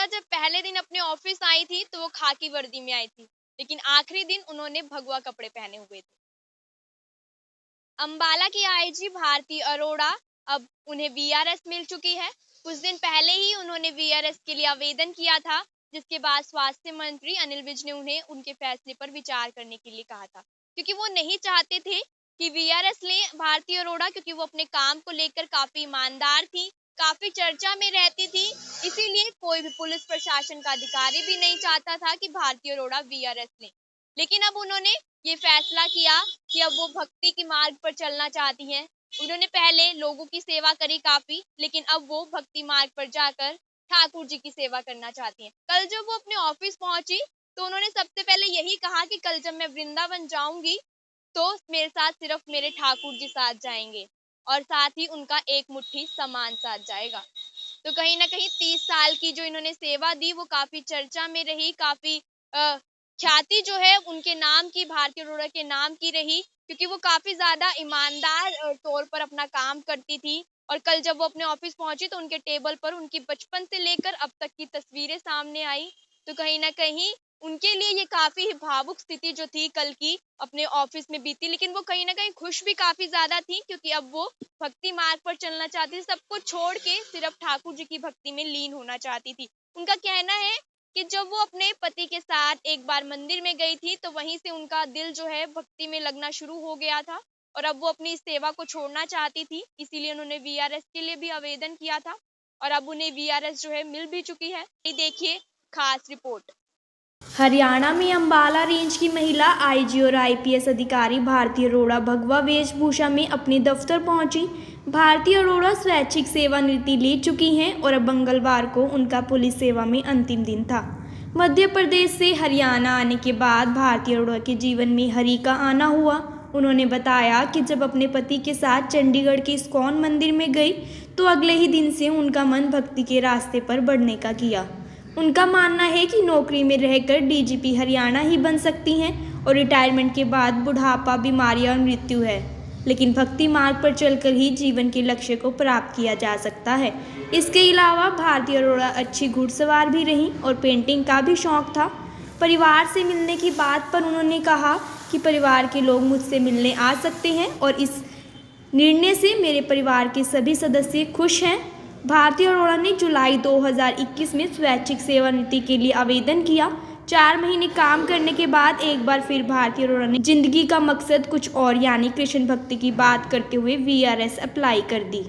अरोड़ा जब पहले दिन अपने ऑफिस आई थी तो वो खाकी वर्दी में आई थी, लेकिन आखिरी दिन उन्होंने भगवा कपड़े पहने हुए थे। अंबाला की आईजी भारती अरोड़ा, अब उन्हें वीआरएस मिल चुकी है। कुछ दिन पहले ही उन्होंने वीआरएस के लिए आवेदन किया था, जिसके बाद स्वास्थ्य मंत्री अनिल विज ने उन्हें उनके फैसले पर विचार करने के लिए कहा था, क्योंकि वो नहीं चाहते थे कि वीआरएस लें भारती अरोड़ा, क्योंकि वो अपने काम को लेकर काफी ईमानदार थी, काफी चर्चा में रहती थी। इसीलिए कोई भी पुलिस प्रशासन का अधिकारी भी नहीं चाहता था कि भारती अरोड़ा वीआरएस लें। लेकिन अब उन्होंने ये फैसला किया कि अब वो भक्ति के मार्ग पर चलना चाहती हैं। उन्होंने पहले लोगों की सेवा करी काफी, लेकिन अब वो भक्ति मार्ग पर जाकर ठाकुर जी की सेवा करना चाहती हैं। कल जब वो अपने ऑफिस पहुंची तो उन्होंने सबसे पहले यही कहा कि कल जब मैं वृंदावन जाऊंगी तो मेरे साथ सिर्फ मेरे ठाकुर जी साथ जाएंगे और साथ ही उनका एक मुट्ठी सामान साथ जाएगा। तो कहीं ना कहीं 30 साल की जो इन्होंने सेवा दी वो काफी चर्चा में रही, काफी ख्याति जो है उनके नाम की, भारती अरोड़ा के नाम की रही, क्योंकि वो काफी ज्यादा ईमानदार तौर पर अपना काम करती थी। और कल जब वो अपने ऑफिस पहुंची तो उनके टेबल पर उनकी बचपन से लेकर अब तक की तस्वीरें सामने आई। तो कहीं ना कहीं उनके लिए ये काफी भावुक स्थिति जो थी कल की अपने ऑफिस में बीती, लेकिन वो कहीं ना कहीं खुश भी काफी ज्यादा थी, क्योंकि अब वो भक्ति मार्ग पर चलना चाहती थी, सब कुछ छोड़ के सिर्फ ठाकुर जी की भक्ति में लीन होना चाहती थी। उनका कहना है कि जब वो अपने पति के साथ एक बार मंदिर में गई थी तो वहीं से उनका दिल जो है भक्ति में लगना शुरू हो गया था, और अब वो अपनी इस सेवा को छोड़ना चाहती थी, इसीलिए उन्होंने वीआरएस के लिए भी आवेदन किया था और अब उन्हें वीआरएस जो है मिल भी चुकी है। ये देखिए खास रिपोर्ट। हरियाणा में अंबाला रेंज की महिला आईजी और आईपीएस अधिकारी भारती अरोड़ा भगवा वेशभूषा में अपने दफ्तर पहुंची। भारती अरोड़ा स्वैच्छिक सेवानिवृत्ति ले चुकी हैं और अब मंगलवार को उनका पुलिस सेवा में अंतिम दिन था। मध्य प्रदेश से हरियाणा आने के बाद भारती अरोड़ा के जीवन में हरि का आना हुआ। उन्होंने बताया कि जब अपने पति के साथ चंडीगढ़ के इस्कॉन मंदिर में गई तो अगले ही दिन से उनका मन भक्ति के रास्ते पर बढ़ने का किया। उनका मानना है कि नौकरी में रहकर डीजीपी हरियाणा ही बन सकती हैं और रिटायरमेंट के बाद बुढ़ापा, बीमारियां और मृत्यु है, लेकिन भक्ति मार्ग पर चलकर ही जीवन के लक्ष्य को प्राप्त किया जा सकता है। इसके अलावा भारती अरोड़ा अच्छी घुड़सवार भी रहीं और पेंटिंग का भी शौक था। परिवार से मिलने की बात पर उन्होंने कहा कि परिवार के लोग मुझसे मिलने आ सकते हैं और इस निर्णय से मेरे परिवार के सभी सदस्य खुश हैं। भारती अरोड़ा ने जुलाई 2021 में स्वैच्छिक सेवानिवृत्ति के लिए आवेदन किया। 4 महीने काम करने के बाद एक बार फिर भारती अरोड़ा ने जिंदगी का मकसद कुछ और यानी कृष्ण भक्ति की बात करते हुए वीआरएस अप्लाई कर दी।